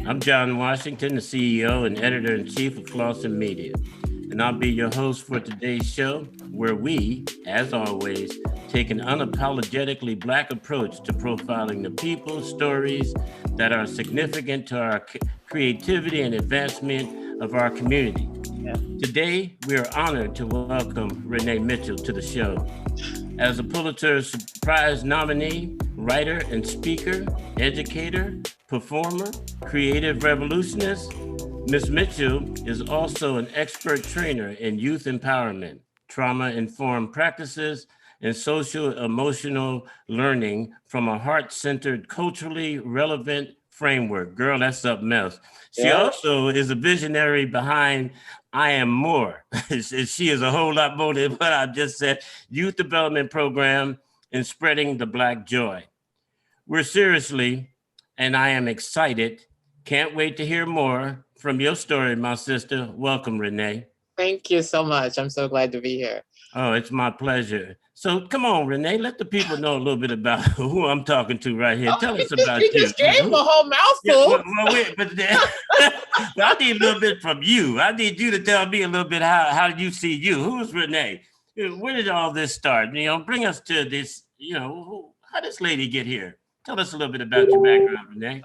I'm John Washington, the CEO and editor in chief of Flossin Media, and I'll be your host for today's show, where we, as always, take an unapologetically Black approach to profiling the people, stories that are significant to our creativity and advancement of our community. Yeah. Today, we are honored to welcome Renee Mitchell to the show. As a Pulitzer Prize nominee, writer and speaker, educator, performer, creative revolutionist, Ms. Mitchell is also an expert trainer in youth empowerment, trauma-informed practices, and social emotional learning from a heart-centered, culturally relevant framework. Girl, that's something else. She Yeah. also is a visionary behind I Am More. She is a whole lot more than what I just said. Youth development program and spreading the Black joy. We're seriously, and I am excited. Can't wait to hear more from your story, my sister. Welcome, Renee. Thank you so much. I'm so glad to be here. Oh, it's my pleasure. So come on, Renee, let the people know a little bit about who I'm talking to right here. Oh, Tell us you about you. just gave a whole Yeah, mouthful. wait, but well, I need a little bit from you. I need you to tell me a little bit how you see you. Who's Renee? Where did all this start? Bring us to this. How did this lady get here? Tell us a little bit about your background, Renee.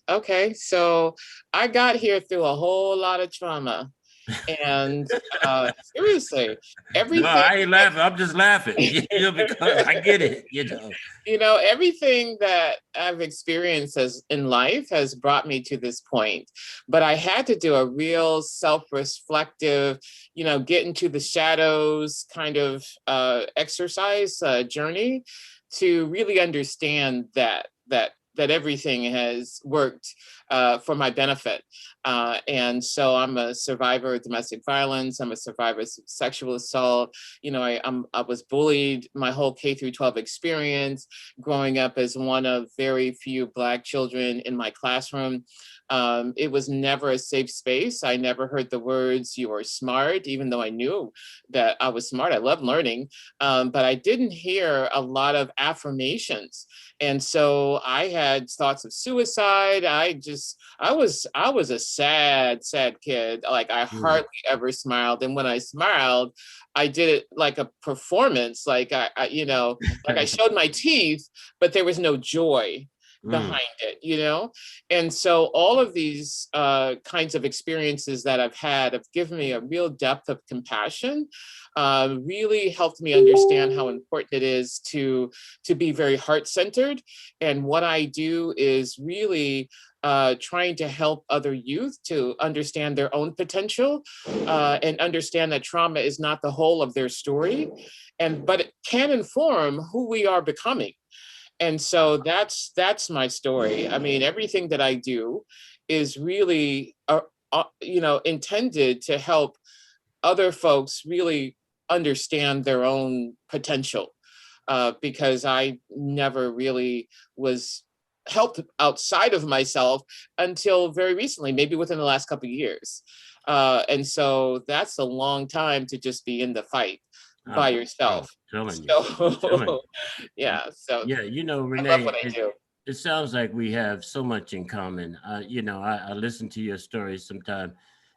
Okay. So I got here through a whole lot of trauma. And seriously, No, everything, I ain't laughing. I'm just laughing. Because I get it. everything that I've experienced as in life has brought me to this point. But I had to do a real self-reflective, get into the shadows kind of exercise journey to really understand that everything has worked for my benefit. And so I'm a survivor of domestic violence. I'm a survivor of sexual assault. I was bullied my whole K through 12 experience, growing up as one of very few Black children in my classroom. It was never a safe space. I never heard the words, "you are smart," even though I knew that I was smart. I love learning, but I didn't hear a lot of affirmations. And so I had thoughts of suicide. I was a sad kid. Like I hardly ever smiled. And when I smiled, I did it like a performance. Like like I showed my teeth, but there was no joy behind it. And so all of these kinds of experiences that I've had have given me a real depth of compassion, really helped me understand how important it is to be very heart-centered. And what I do is really trying to help other youth to understand their own potential, and understand that trauma is not the whole of their story, but it can inform who we are becoming. And so that's my story. I mean, everything that I do is really, intended to help other folks really understand their own potential, because I never really was helped outside of myself until very recently, maybe within the last couple of years. And so that's a long time to just be in the fight by yourself. I'm telling you. Yeah. So Yeah, I love Renee, what I do. it sounds like we have so much in common. I listen to your stories sometimes,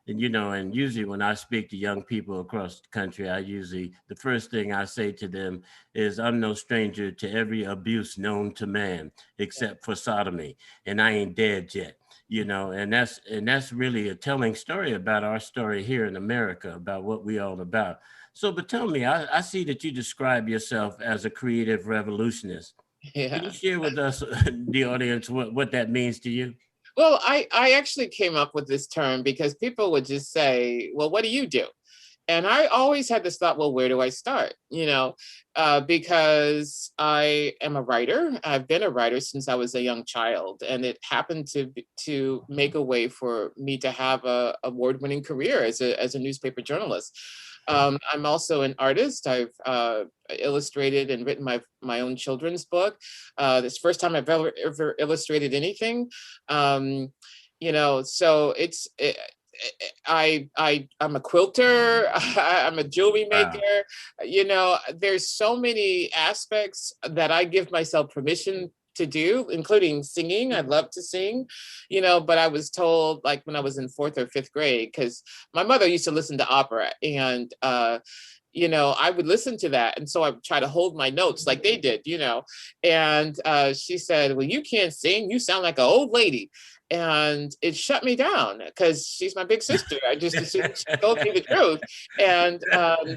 and usually when I speak to young people across the country, the first thing I say to them is, I'm no stranger to every abuse known to man, except for sodomy, and I ain't dead yet. And that's really a telling story about our story here in America, about what we all about. So, but tell me, I see that you describe yourself as a creative revolutionist. Can you Yeah. share with us, the audience, what that means to you? Well, I actually came up with this term because people would just say, well, what do you do? And I always had this thought, well, where do I start? Because I am a writer. I've been a writer since I was a young child, and it happened to make a way for me to have a award-winning career as a newspaper journalist. I'm also an artist. I've illustrated and written my own children's book. This is the first time I've ever illustrated anything. So I'm a quilter. I'm a jewelry maker. Wow. There's so many aspects that I give myself permission to do, including singing. I love to sing, but I was told, like when I was in fourth or fifth grade, because my mother used to listen to opera, and I would listen to that. And so I would try to hold my notes like they did, and she said, well, you can't sing. You sound like an old lady. And it shut me down because she's my big sister. I just assumed she told me the truth. And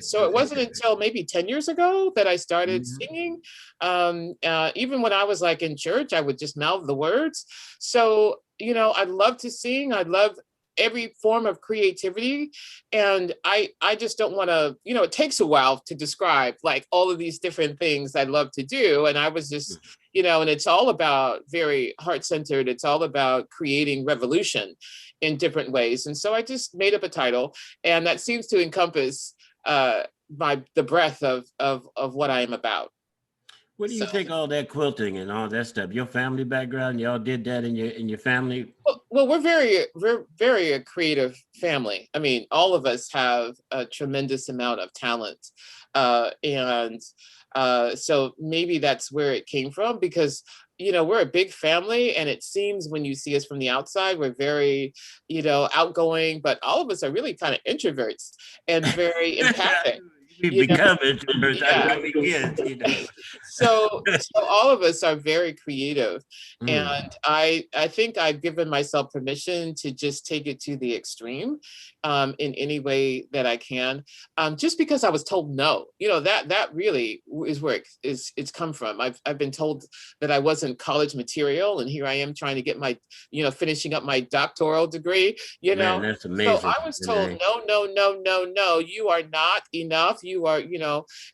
so it wasn't until maybe 10 years ago that I started singing. Even when I was like in church, I would just mouth the words. So, I love to sing. I love every form of creativity, and I just don't want to, it takes a while to describe like all of these different things I love to do. And I was just, and it's all about very heart-centered. It's all about creating revolution in different ways. And so I just made up a title, and that seems to encompass the breadth of what I am about. What do you think all that quilting and all that stuff? Your family background, y'all did that in your family? Well, we're very a creative family. I mean, all of us have a tremendous amount of talent, and so maybe that's where it came from, because we're a big family, and it seems when you see us from the outside, we're very outgoing, but all of us are really kind of introverts and very empathic. We become introverts. Yeah. That's what we get. So all of us are very creative, Mm. and I think I've given myself permission to just take it to the extreme, in any way that I can, just because I was told no. That really is where it's come from. I've been told that I wasn't college material, and here I am trying to get my finishing up my doctoral degree. Man, that's amazing. So I was told no, you are not enough. You are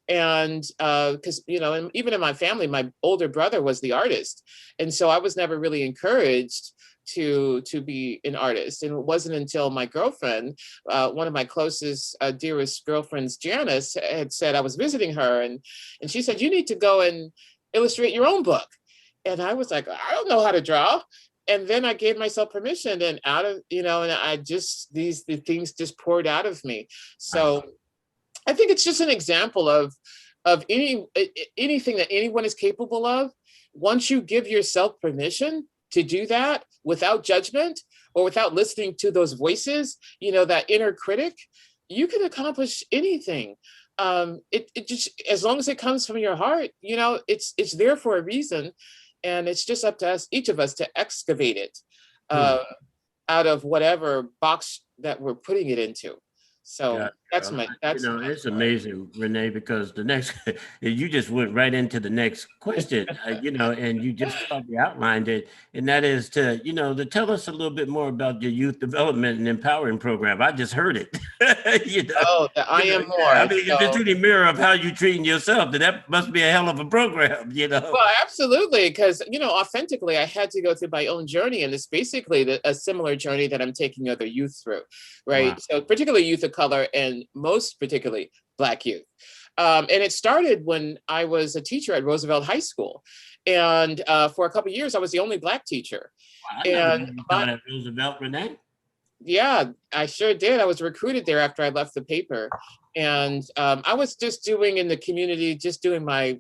and because and even in my family, my older brother was the artist, and so I was never really encouraged to be an artist. And it wasn't until my girlfriend, one of my closest, dearest girlfriends, Janice, had said, I was visiting her, and she said, you need to go and illustrate your own book. And I was like, I don't know how to draw. And then I gave myself permission, and out of and I just the things just poured out of me. So I think it's just an example of anything that anyone is capable of. Once you give yourself permission to do that without judgment or without listening to those voices, that inner critic, you can accomplish anything. It just, as long as it comes from your heart, it's there for a reason, and it's just up to us, each of us, to excavate it out of whatever box that we're putting it into. So that's it's amazing, Renee, because the next you just went right into the next question, and you just probably outlined it, and that is to tell us a little bit more about your youth development and empowering program. I just heard it. I am more. I mean, if it's any mirror of how you treating yourself, then that must be a hell of a program. Well, absolutely, because authentically, I had to go through my own journey, and it's basically a similar journey that I'm taking other youth through, right? Wow. So particularly youth of color, and most particularly Black youth. And it started when I was a teacher at Roosevelt High School. And for a couple of years, I was the only Black teacher. Wow, you taught at Roosevelt, Renee? Yeah, I sure did. I was recruited there after I left the paper. And I was just doing in the community, just doing my,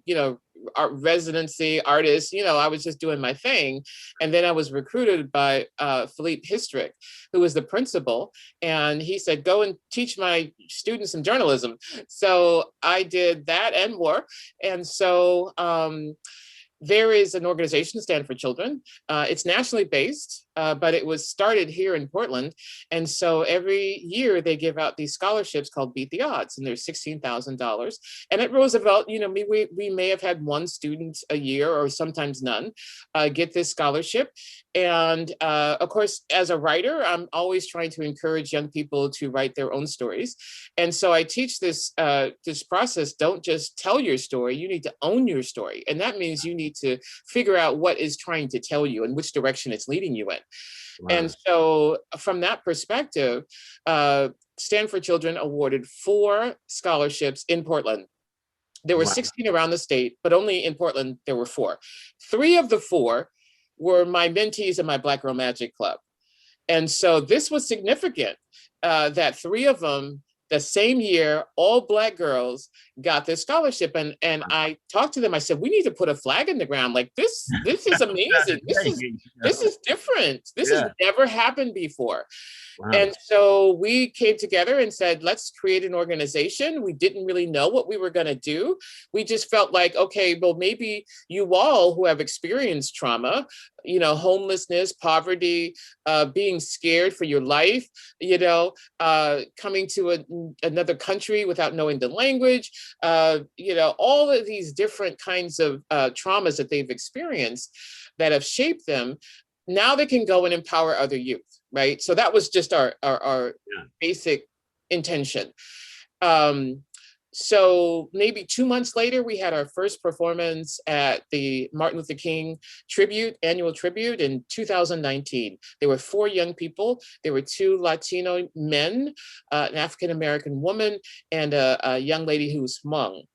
art residency artist, I was just doing my thing. And then I was recruited by Philippe Histrick, who was the principal. And he said, go and teach my students some journalism. So I did that and more. And so there is an organization, Stand for Children. It's nationally based, but it was started here in Portland. And so every year they give out these scholarships called Beat the Odds, and there's $16,000. And at Roosevelt, we may have had one student a year, or sometimes none, get this scholarship. And of course, as a writer, I'm always trying to encourage young people to write their own stories. And so I teach this process. Don't just tell your story, you need to own your story. And that means you need to figure out what is trying to tell you and which direction it's leading you in. Wow. And so from that perspective, Stand for Children awarded 4 scholarships in Portland. There were 16 around the state, but only in Portland, there were 4. 3 of the 4 were my mentees in my Black Girl Magic Club. And so this was significant, that 3 of them the same year, all Black girls got this scholarship. And I talked to them. I said, we need to put a flag in the ground. Like this is amazing. This is different. This has Yeah. never happened before. Wow. And so we came together and said, let's create an organization. We didn't really know what we were going to do. We just felt like, okay, well, maybe you all who have experienced trauma, homelessness, poverty, being scared for your life, coming to another country without knowing the language, all of these different kinds of traumas that they've experienced that have shaped them. Now they can go and empower other youth, right? So that was just our basic intention. So maybe 2 months later, we had our first performance at the Martin Luther King annual tribute in 2019. There were 4 young people. There were 2 Latino men, an African-American woman, and a young lady who was Hmong.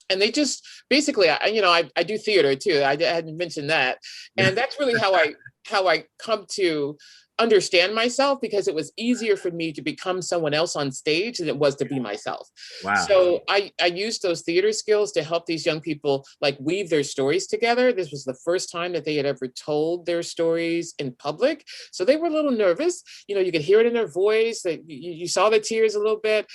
And they just basically, I do theater too. I hadn't mentioned that. And that's really how I come to understand myself, because it was easier for me to become someone else on stage than it was to be myself. Wow. So I used those theater skills to help these young people like weave their stories together. This was the first time that they had ever told their stories in public. So they were a little nervous. You could hear it in their voice. That you saw the tears a little bit.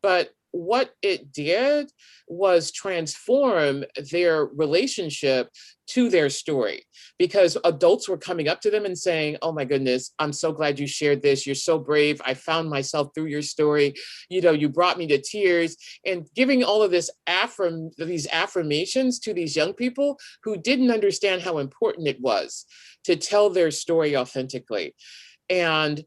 But what it did was transform their relationship to their story, because adults were coming up to them and saying, oh my goodness, I'm so glad you shared this. You're so brave. I found myself through your story. You brought me to tears, and giving all of these affirmations to these young people who didn't understand how important it was to tell their story authentically. And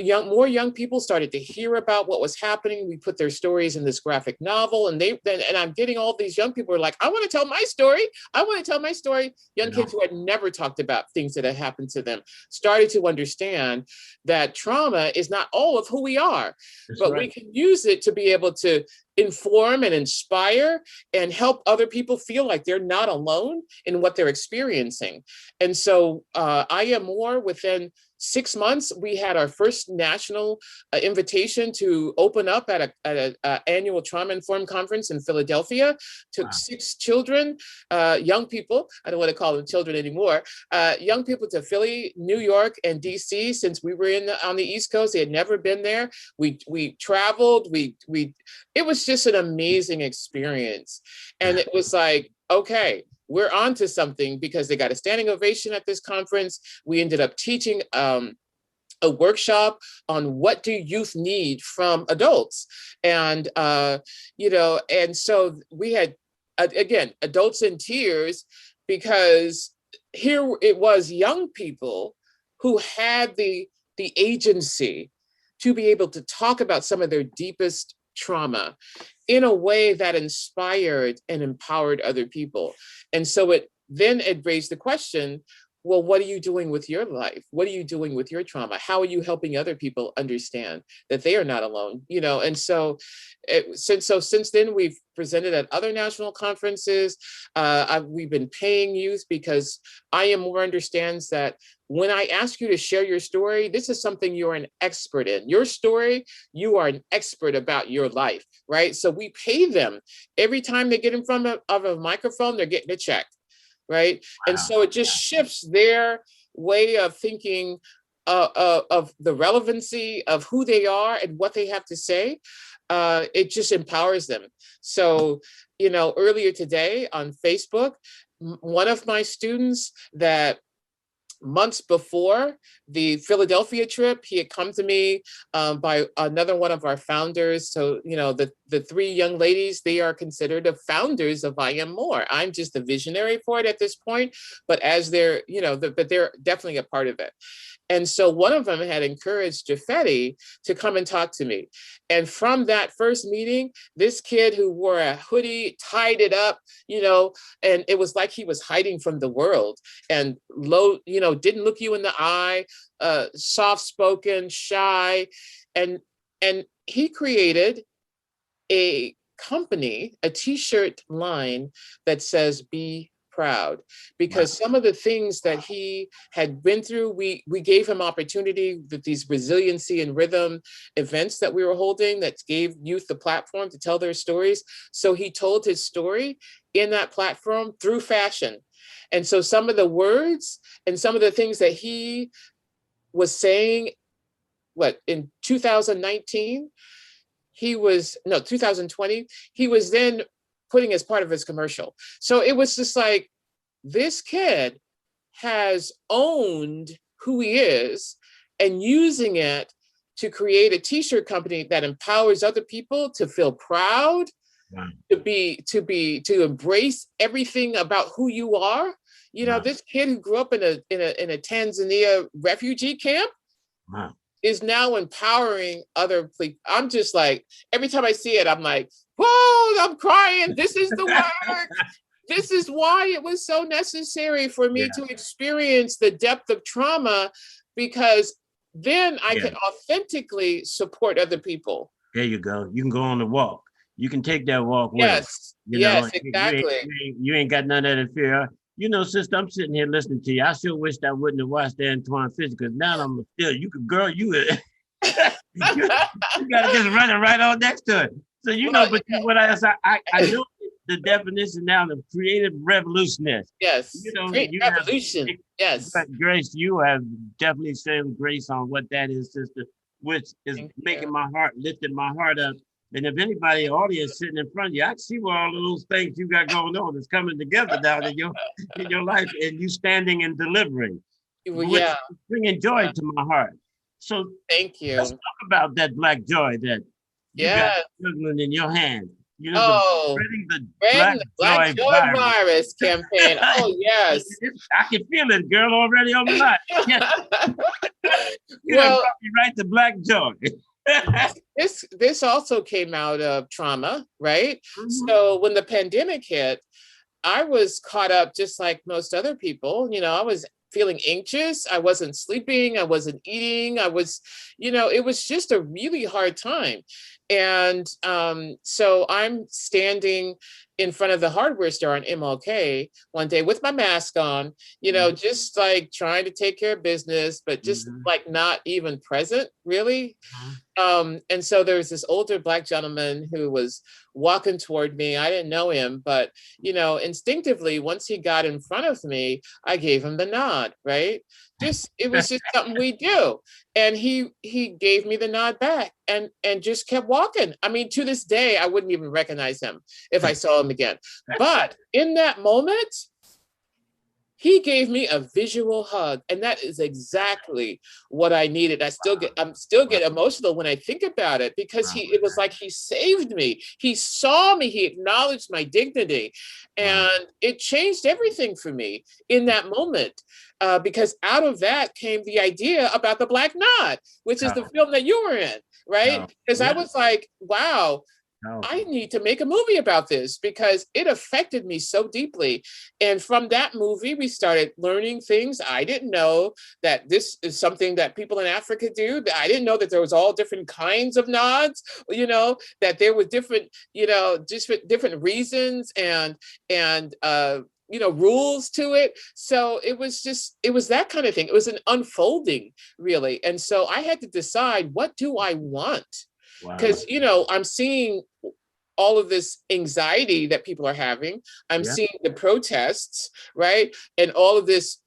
more young people started to hear about what was happening. We put their stories in this graphic novel, and I'm getting all these young people who are like, I want to tell my story. I want to tell my story. Young kids who had never talked about things that had happened to them started to understand that trauma is not all of who we are, but we can use it to be able to inform and inspire and help other people feel like they're not alone in what they're experiencing. And so I Am More, within 6 months, we had our first national invitation to open up at an annual trauma-informed conference in Philadelphia. Took 6 children, young people, I don't want to call them children anymore, young people to Philly, New York, and DC. Since we were on the East Coast, they had never been there. We traveled, it was just an amazing experience. And it was like, okay, we're on to something, because they got a standing ovation at this conference. We ended up teaching a workshop on what do youth need from adults. And, and so we had, again, adults in tears, because here it was young people who had the agency to be able to talk about some of their deepest trauma in a way that inspired and empowered other people. And so it raised the question, well, what are you doing with your life? What are you doing with your trauma? How are you helping other people understand that they are not alone? And so since then, we've presented at other national conferences. We've been paying youth, because I Am More understands that when I ask you to share your story, this is something you're an expert in. Your story, you are an expert about your life, right? So we pay them every time they get in front of a microphone, they're getting a check, right? Wow. And so it just shifts their way of thinking of the relevancy of who they are and what they have to say. It just empowers them. So, earlier today on Facebook, one of my students that months before the Philadelphia trip, he had come to me by another one of our founders. So, the 3 young ladies, they are considered the founders of I Am More. I'm just a visionary for it at this point, but as they're, but they're definitely a part of it. And so one of them had encouraged Jaffetti to come and talk to me. And from that first meeting, this kid who wore a hoodie, tied it up, and it was like he was hiding from the world, and didn't look you in the eye, soft-spoken, shy. And he created a company, a t-shirt line that says, "Be proud, Wow. because some of the things that he had been through, we gave him opportunity with these resiliency and rhythm events that we were holding that gave youth the platform to tell their stories. So he told his story in that platform through fashion. And so some of the words and some of the things that he was saying, what, in 2019, he was, no, 2020, he was then putting as part of his commercial. So it was just like, this kid has owned who he is and using it to create a t-shirt company that empowers other people to feel proud, Wow. to embrace everything about who you are. You know, Wow. this kid who grew up in a Tanzania refugee camp Wow. is now empowering other people. I'm just like, every time I see it, I'm like, whoa, I'm crying. This is the work. This is why it was so necessary for me Yeah. to experience the depth of trauma, because then I Yeah. can authentically support other people. There you go. You can go on the walk. You can take that walk with them. Yes, You know, yes, exactly. you ain't got none of that fear. You know, sister, I'm sitting here listening to you. I sure wished I wouldn't have watched that Antoine Fisher, because now I'm still, you could, girl, you, you got to just run it right on next to it. So, you know, Well, but what I know the definition now of creative revolutionist. yes, You know, great you have, revolution. Yes. but Grace, you have definitely shown grace on what that is, sister, which is Thank making you. my heart, lifting my heart up. And if anybody audience sitting in front of you, I can see where all of those things you got going on is coming together down in your life, and you standing and delivering, Well, which yeah, is bringing joy to my heart. So thank let's you. talk about that black joy that you got Yeah. juggling in your hand. You know, the Oh, spreading the spreading black the Black joy Joy virus. virus campaign. Oh, yes. I can feel it, girl, already on the line. Yeah, you done Well, brought me right to black joy. this also came out of trauma, right? Mhm. So when the pandemic hit, I was caught up just like most other people. You know, I was feeling anxious. I wasn't sleeping. I wasn't eating. I was, you know, it was just a really hard time. And so I'm standing in front of the hardware store on MLK one day with my mask on, you know, just like trying to take care of business, but just Mhm. like not even present really. Mhm. And so there was this older Black gentleman who was walking toward me. I didn't know him, but you know, instinctively, once he got in front of me, I gave him the nod, right? Just it was just something we do. And he gave me the nod back and just kept walking. I mean, to this day, I wouldn't even recognize him if I saw him again. But in that moment, he gave me a visual hug, and that is exactly what I needed. I'm still Wow, get emotional when I think about it, because wow, it was like he saved me. He saw me, he acknowledged my dignity, wow. and it changed everything for me in that moment. Because out of that came the idea about the Black Knot, which is the Oh, film that you were in, right? oh, Because I yeah, was like, wow, I powerful. need to make a movie about this because it affected me so deeply. And from that movie, we started learning things I didn't know, that this is something that people in Africa do. I didn't know that there was all different kinds of nods, you know, that there were different, you know, just different reasons and you know, rules to it. So it was that kind of thing. It was an unfolding, really. And so I had to decide, what do I want? Wow. Because you know, I'm seeing all of this anxiety that people are having. I'm Yeah. seeing the protests, right? And all of this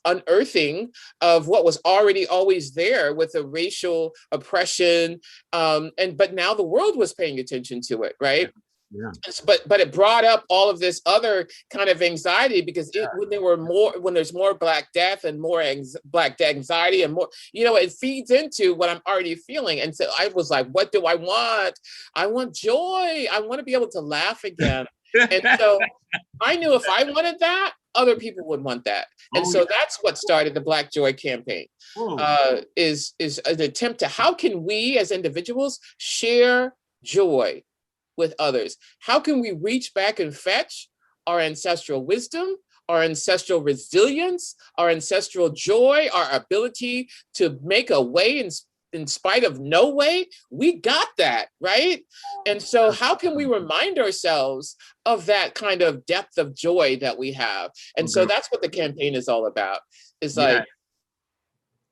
unearthing of what was already always there with the racial oppression. And but now the world was paying attention to it, Yeah. right? Yeah. But it brought up all of this other kind of anxiety, because Yeah. when there's more Black death and more Black anxiety and more, you know, it feeds into what I'm already feeling. And so I was like, what do I want? I want joy. I want to be able to laugh again. And so I knew if I wanted that, other people would want that. And Oh, yeah. so that's what started the Black Joy campaign. Oh, Is an attempt to, how can we as individuals share joy with others? How can we reach back and fetch our ancestral wisdom, our ancestral resilience, our ancestral joy, our ability to make a way in spite of no way, we got that, right? And so how can we remind ourselves of that kind of depth of joy that we have? And so that's what the campaign is all about. It's Yeah, like,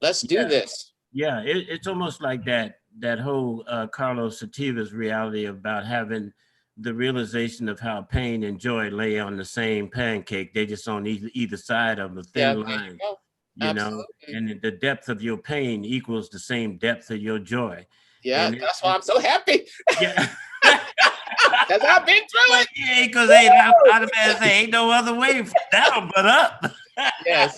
let's do yeah, this. yeah. It's almost like that whole Carlos Sativa's reality about having the realization of how pain and joy lay on the same pancake. They just on either side of a Yeah, thin there you line, go. you know, Absolutely. and the depth of your pain equals the same depth of your joy. Yeah, And that's why I'm so happy. yeah. Because I've been through But it. yeah, because ain't Woo! I the man say ain't no other way down but up. Yes,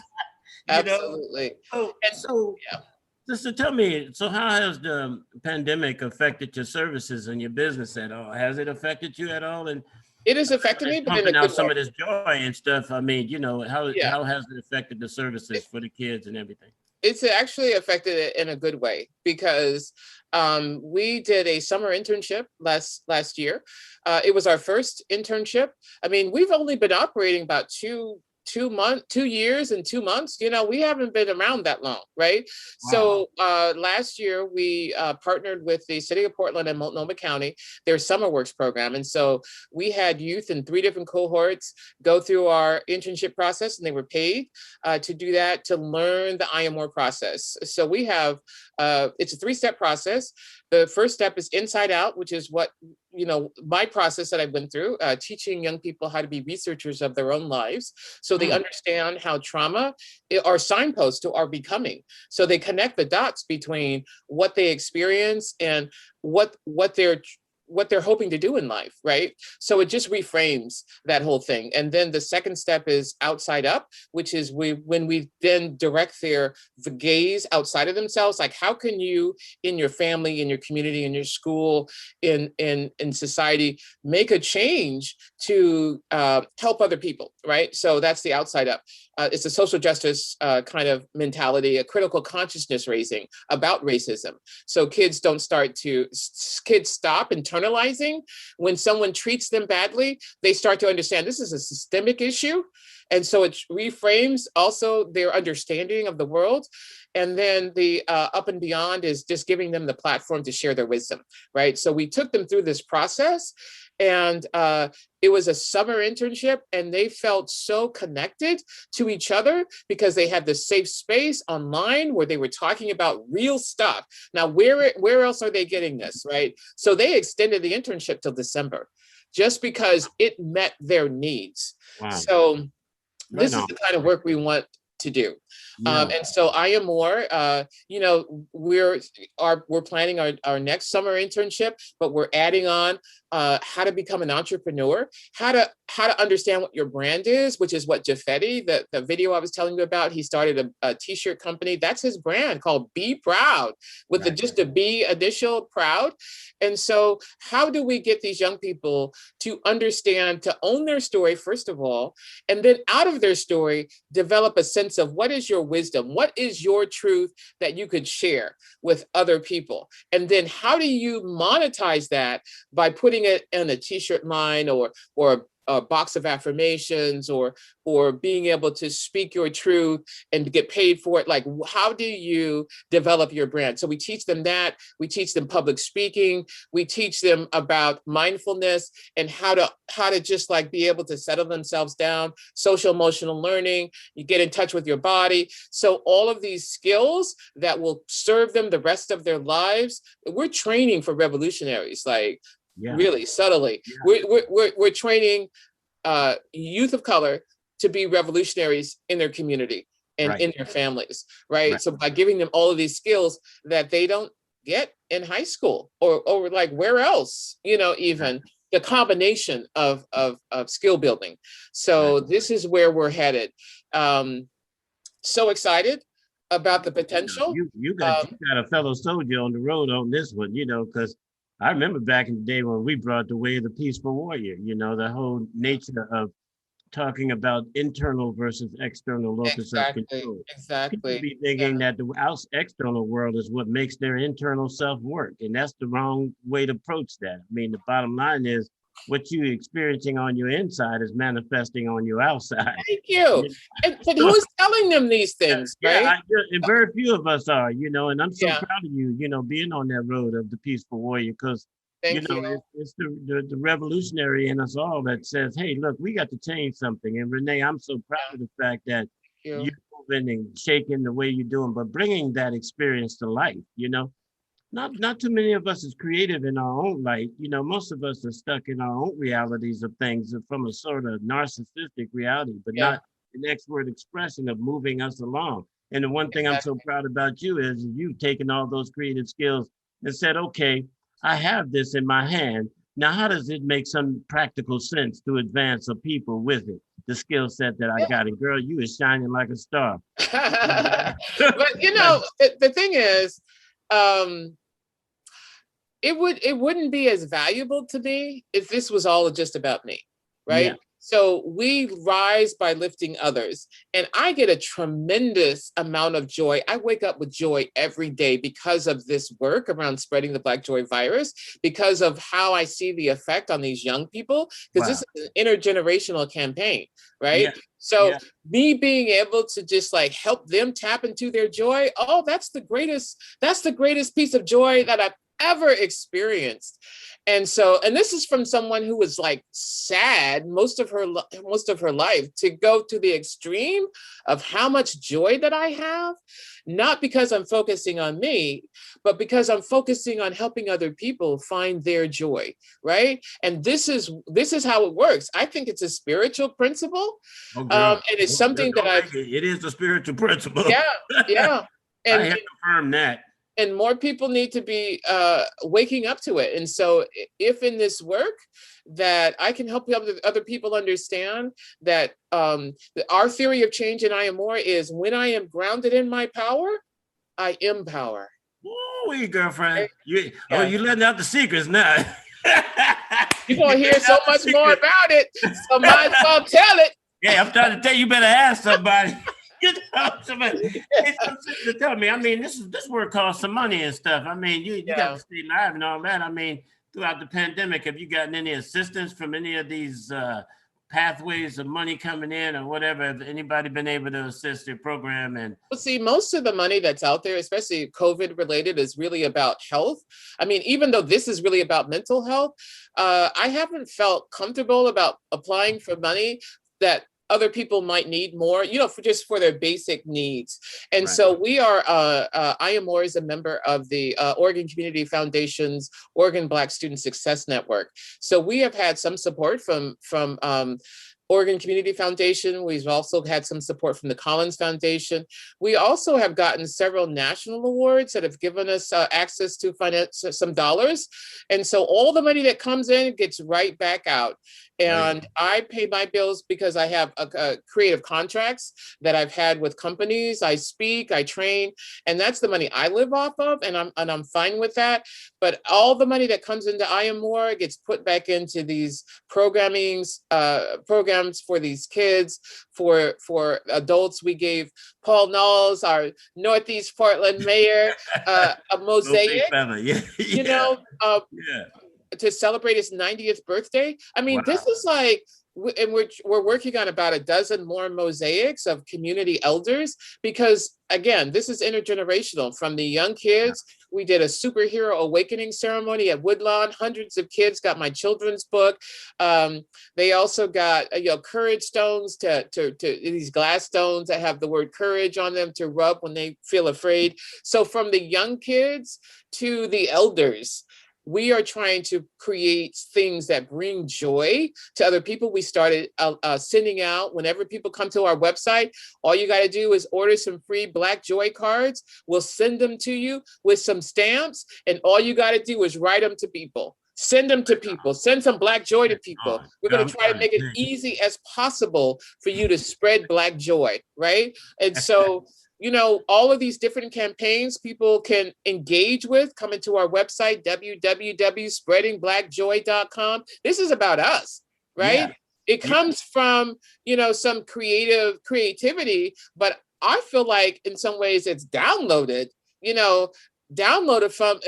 You know. absolutely. So And so yeah, sister, tell me, so how has the pandemic affected your services and your business at all? Has it affected you at all? And it has affected me, it's but in a pumping out good way. some of this joy and stuff. I mean, Yeah. how has it affected the services for the kids and everything? It's actually affected it in a good way because we did a summer internship last year. It was our first internship. I mean, we've only been operating about 2 years and 2 months. We haven't been around that long, right? Wow. So last year we partnered with the city of Portland and Multnomah County, their summer works program. And so we had youth in 3 different cohorts go through our internship process, and they were paid to do that, to learn the I Am More process. So we have, it's a 3-step process. The first step is inside out, which is what, my process that I went through, teaching young people how to be researchers of their own lives. So they Mm, understand how trauma are signposts to our becoming. So they connect the dots between what they experience and what they're hoping to do in life, right? So it just reframes that whole thing. And then the second step is outside up, which is when we then direct the gaze outside of themselves. Like, how can you, in your family, in your community, in your school, in society, make a change to help other people, right? So that's the outside up. It's a social justice kind of mentality, a critical consciousness raising about racism. So kids stop internalizing. When someone treats them badly, they start to understand this is a systemic issue. And so it reframes also their understanding of the world. And then the up and beyond is just giving them the platform to share their wisdom, right? So we took them through this process, and it was a summer internship, and they felt so connected to each other because they had this safe space online where they were talking about real stuff. Now, where else are they getting this, right? So they extended the internship till December just because it met their needs. wow. So Right this is on. the kind of work we want to do. Yeah. And so I Am More, we're planning our next summer internship, but we're adding on how to become an entrepreneur, how to understand what your brand is, which is what Jaffetti, the video I was telling you about, he started a t-shirt company. That's his brand, called Be Proud, with Right. just a B initial, proud. And so how do we get these young people to understand, to own their story, first of all, and then out of their story, develop a sense of what is your wisdom? What is your truth that you could share with other people? And then how do you monetize that by putting it in a t-shirt line or a box of affirmations, or being able to speak your truth and get paid for it? Like, how do you develop your brand? So we teach them that. We teach them public speaking. We teach them about mindfulness and how to just like be able to settle themselves down, social emotional learning. You get in touch with your body. So all of these skills that will serve them the rest of their lives. We're training for revolutionaries, like, Yeah. really subtly. Yeah. We're training youth of color to be revolutionaries in their community and Right. in their families, right? Right. So by giving them all of these skills that they don't get in high school or like where else, Right. even the combination of skill building. Right. So this is where we're headed. So excited about the potential. You got a fellow soldier on the road on this one, because I remember back in the day when we brought the way of the peaceful warrior, the whole nature of talking about internal versus external locus of Exactly, control. People exactly. be Yeah, thinking that the external world is what makes their internal self work, and that's the wrong way to approach that. I mean, the bottom line is what you're experiencing on your inside is manifesting on your outside. Thank you. You But know? who's telling them these things, Yeah, right? and very few of us are, and I'm so Yeah. proud of you, being on that road of the peaceful warrior, because, Thank you. it's the revolutionary in us all that says, hey, look, we got to change something. And Renee, I'm so proud Yeah. of the fact that Thank you. you're moving and shaking the way you're doing, but bringing that experience to life, not too many of us is creative in our own light. Most of us are stuck in our own realities of things from a sort of narcissistic reality, but Yeah. not an expert expression of moving us along. And the one thing I'm so Exactly. proud about you is you've taken all those creative skills and said, okay, I have this in my hand. Now, how does it make some practical sense to advance a people with it? The skill set that I Yeah. got. And girl, you is shining like a star. But the thing is, um, it wouldn't be as valuable to me if this was all just about me, Yeah. right? So we rise by lifting others, and I get a tremendous amount of joy. I wake up with joy every day because of this work around spreading the Black Joy virus, because of how I see the effect on these young people, because Wow. this is an intergenerational campaign, Yeah. right? So Yeah. me being able to just like help them tap into their joy, oh, that's the greatest piece of joy that I've ever experienced. And this is from someone who was like sad most of her life, to go to the extreme of how much joy that I have, not because I'm focusing on me, but because I'm focusing on helping other people find their joy, right? And this is how it works. I think it's a spiritual principle, Oh, girl. and it's Oh, something that don't I've, make it. It is the spiritual principle. yeah, yeah. I And have confirmed that. and more people need to be waking up to it. And so if in this work that I can help other people understand that our theory of change in I Am More is, when I am grounded in my power, I empower. Ooh, girlfriend. Okay? Yeah. You letting out the secrets now. You're You going to hear letting so out the much more secrets. about it, so might as well tell it. Yeah, I'm trying to tell you, better ask somebody. Somebody. It's something to tell me. I mean, this work costs some money and stuff. I mean, you got Yeah. to stay live and all that. I mean, throughout the pandemic, have you gotten any assistance from any of these pathways of money coming in or whatever? Have anybody been able to assist your program? And Well, see, most of the money that's out there, especially COVID related, is really about health. I mean, even though this is really about mental health, I haven't felt comfortable about applying for money that other people might need more, for just for their basic needs. And right, so I Am More is a member of the Oregon Community Foundation's Oregon Black Student Success Network. So we have had some support from Oregon Community Foundation. We've also had some support from the Collins Foundation. We also have gotten several national awards that have given us access to finance some dollars. And so all the money that comes in gets right back out. And I pay my bills because I have creative contracts that I've had with companies. I speak, I train, and that's the money I live off of, and I'm fine with that. But all the money that comes into I Am More gets put back into these programs for these kids, for adults. We gave Paul Knowles, our Northeast Portland mayor, a no big mosaic, fella. Yeah, you yeah, know, yeah. to celebrate his 90th birthday. I mean, this Wow. is like, and we're working on about a dozen more mosaics of community elders, because again, this is intergenerational. From the young kids, we did a superhero awakening ceremony at Woodlawn. Hundreds of kids got my children's book. They also got courage stones, to these glass stones that have the word courage on them, to rub when they feel afraid. So from the young kids to the elders, we are trying to create things that bring joy to other people. We started sending out, whenever people come to our website, all you got to do is order some free Black Joy cards. We'll send them to you with some stamps, and all you got to do is write them to people. Send them to people. Send some Black joy to people. We're Girl, going I'm to try to trying to make it tell easy as possible for you to spread Black joy, right? And so all of these different campaigns people can engage with. Coming to our website, www.spreadingblackjoy.com. This is about us, yeah, right? It yeah. comes from, some creativity, but I feel like in some ways it's downloaded, you know, downloaded from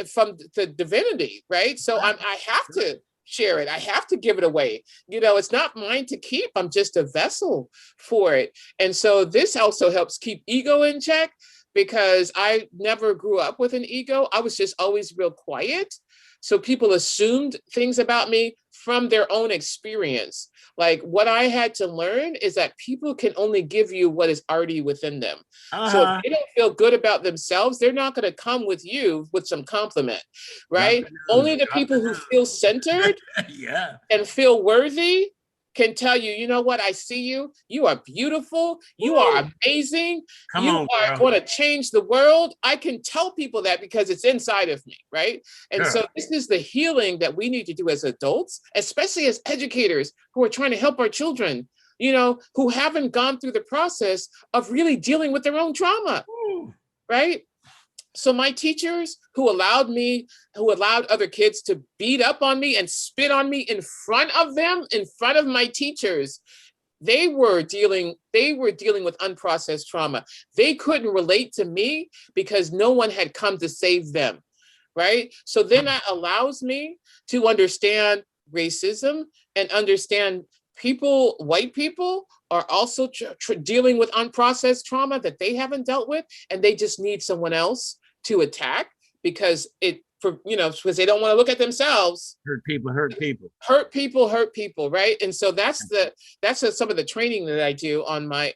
the divinity, right? So I have to share it. I have to give it away. It's not mine to keep. I'm just a vessel for it. And so this also helps keep ego in check, because I never grew up with an ego. I was just always real quiet. So people assumed things about me from their own experience. Like, what I had to learn is that people can only give you what is already within them. So if Uh-huh. they don't feel good about themselves, they're not going to come with you with some compliment, Drop right? the Only news. the Drop people who the feel centered news. Yeah. and feel worthy can tell you, you know what, I see you. You are beautiful. You Woo. are amazing. Come You on, are girl. going to change the world. I can tell people that because it's inside of me, right? And Girl. so this is the healing that we need to do as adults, especially as educators who are trying to help our children, who haven't gone through the process of really dealing with their own trauma, Woo. right? So my teachers who allowed other kids to beat up on me and spit on me in front of them, in front of my teachers, they were dealing with unprocessed trauma. They couldn't relate to me because no one had come to save them, right? So then that allows me to understand racism and understand white people are also dealing with unprocessed trauma that they haven't dealt with, and they just need someone else to attack because because they don't want to look at themselves. Hurt people, hurt people. Hurt people, right? And so that's some of the training that I do on my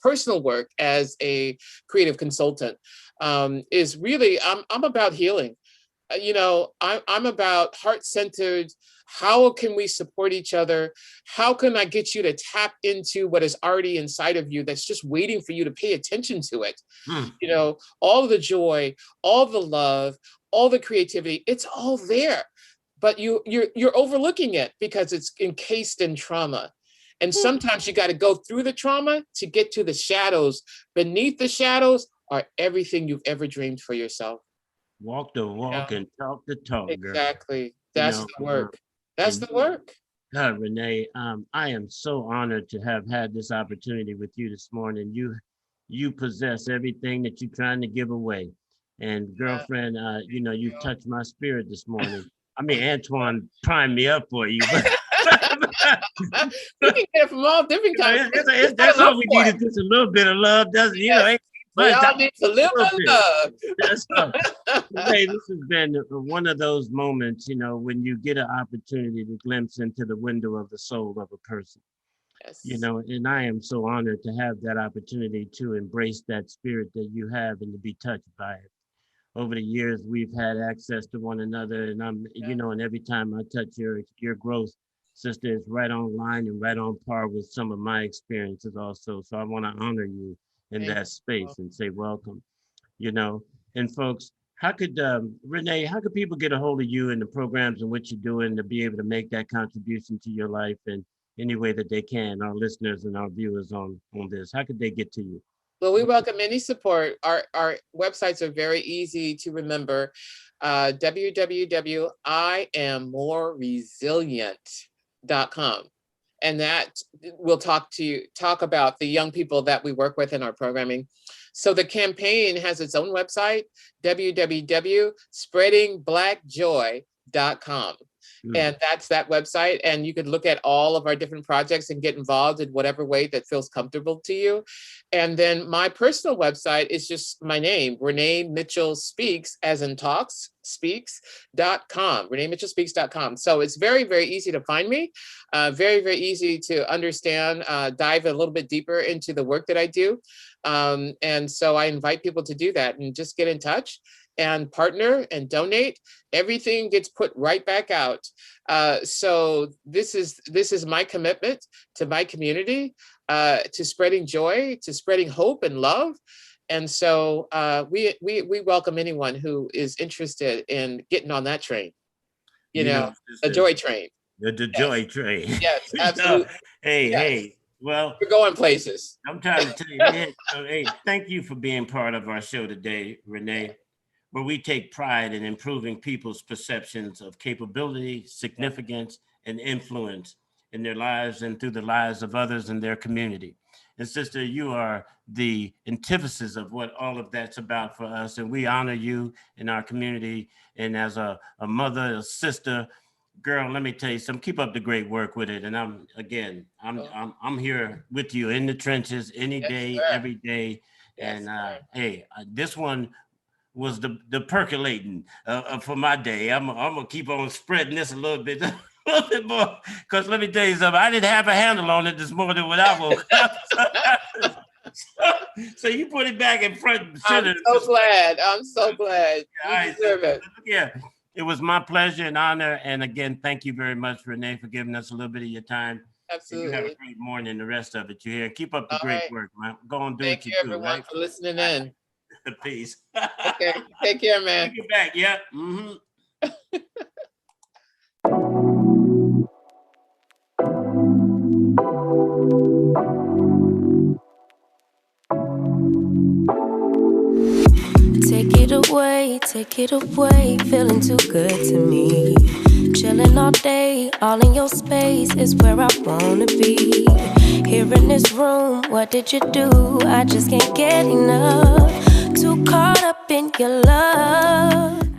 personal work as a creative consultant. Is really I'm about healing. I'm about heart-centered. How can we support each other? How can I get you to tap into what is already inside of you that's just waiting for you to pay attention to it? Mm. All the joy, all the love, all the creativity, it's all there. But you're overlooking it because it's encased in trauma. And sometimes you got to go through the trauma to get to the shadows. Beneath the shadows are everything you've ever dreamed for yourself. Walk the walk and talk the talk, girl. Exactly. You That's know, the work. That's and the work. God, Renee, I am so honored to have had this opportunity with you this morning. You possess everything that you're trying to give away. And girlfriend, you touched my spirit this morning. I mean, Antoine primed me up for you, but We can get it from all different kinds of places. Just gotta that's look all we for need it. is just a little bit of love, doesn't Yes. ain't We much, all need to a live little in bit. love. That's all. Renee, this has been one of those moments, when you get an opportunity to glimpse into the window of the soul of a person, Yes. and I am so honored to have that opportunity to embrace that spirit that you have and to be touched by it. Over the years, we've had access to one another, and and every time I touch your growth, sister, is right on line and right on par with some of my experiences also. So I want to honor you in Thank that you. space and say welcome, you know. And folks, how could Renee, how could people get a hold of you and the programs and what you're doing to be able to make that contribution to your life in any way that they can, our listeners and our viewers on this? How could they get to you? Well, we welcome any support. Our websites are very easy to remember. www.IamMoreResilient.com. And that will talk about the young people that we work with in our programming. So the campaign has its own website, www.spreadingblackjoy.com. Mm. And that's that website. And you could look at all of our different projects and get involved in whatever way that feels comfortable to you. And then my personal website is just my name, Renee Mitchell Speaks, as in talks, speaks.com, ReneeMitchellSpeaks.com. So it's very, very easy to find me, very, very easy to understand, dive a little bit deeper into the work that I do. And so I invite people to do that and just get in touch and partner and donate. Everything gets put right back out. So this is my commitment to my community, to spreading joy, to spreading hope and love. And so we welcome anyone who is interested in getting on that train, a Sisters, joy train. the Yes, joy train. yes, So, absolutely. hey, Yes, hey, well, we're going places. I'm trying to tell you, hey, thank you for being part of our show today, Renee, where we take pride in improving people's perceptions of capability, significance, and influence in their lives and through the lives of others in their community. And sister, you are the antithesis of what all of that's about for us. And we honor you in our community and as a mother, a sister, Girl, let me tell you something. Keep up the great work with it. And I'm again, Oh, I'm here with you in the trenches any yes, day, sir. every day. Yes, And sir. hey, this one was the percolating for my day. I'm gonna keep on spreading this a little bit, a little bit more. Because let me tell you something. I didn't have a handle on it this morning when I woke up. So you put it back in front and I'm center. so glad. I'm so glad. All You right, so deserve it. yeah, it was my pleasure and honor. And again, thank you very much, Renee, for giving us a little bit of your time. And you have a Absolutely. great morning. The rest of it, you hear. Keep up the All great right. work, man. Go and do Thank what you you, do, everyone, right? for listening All in. right. Peace. Okay. Take care, Take man. it back. Yeah. Mm-hmm. Take it away, feeling too good to me. Chilling all day, all in your space is where I wanna be. Here in this room, what did you do? I just can't get enough. Too caught up in your love.